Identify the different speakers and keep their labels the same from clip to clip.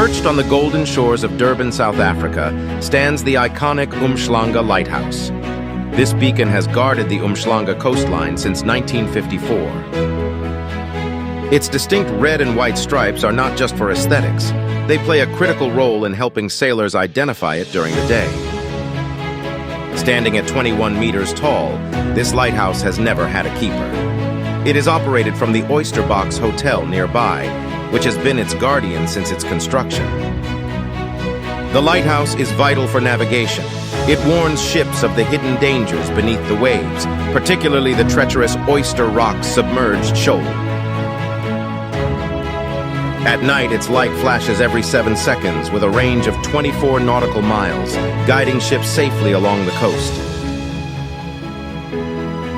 Speaker 1: Perched on the golden shores of Durban, South Africa, stands the iconic Umhlanga Lighthouse. This beacon has guarded the Umhlanga coastline since 1954. Its distinct red and white stripes are not just for aesthetics. They play a critical role in helping sailors identify it during the day. Standing at 21 meters tall, this lighthouse has never had a keeper. It is operated from the Oyster Box Hotel nearby, which has been its guardian since its construction. The lighthouse is vital for navigation. It warns ships of the hidden dangers beneath the waves, particularly the treacherous Oyster Rock's submerged shoal. At night, its light flashes every 7 seconds with a range of 24 nautical miles, guiding ships safely along the coast.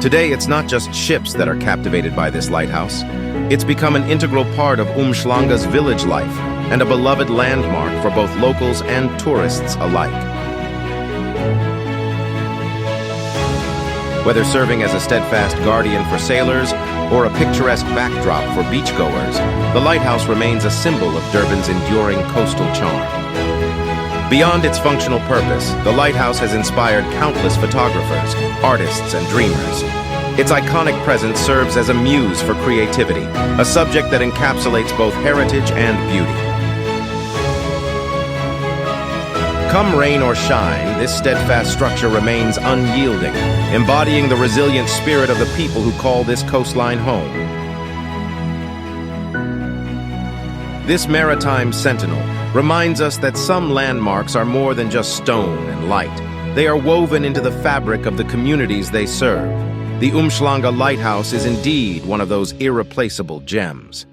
Speaker 1: Today, it's not just ships that are captivated by this lighthouse. It's become an integral part of Umhlanga's village life and a beloved landmark for both locals and tourists alike. Whether serving as a steadfast guardian for sailors or a picturesque backdrop for beachgoers, the lighthouse remains a symbol of Durban's enduring coastal charm. Beyond its functional purpose, the lighthouse has inspired countless photographers, artists, and dreamers. Its iconic presence serves as a muse for creativity, a subject that encapsulates both heritage and beauty. Come rain or shine, this steadfast structure remains unyielding, embodying the resilient spirit of the people who call this coastline home. This maritime sentinel reminds us that some landmarks are more than just stone and light. They are woven into the fabric of the communities they serve. The Umhlanga Lighthouse is indeed one of those irreplaceable gems.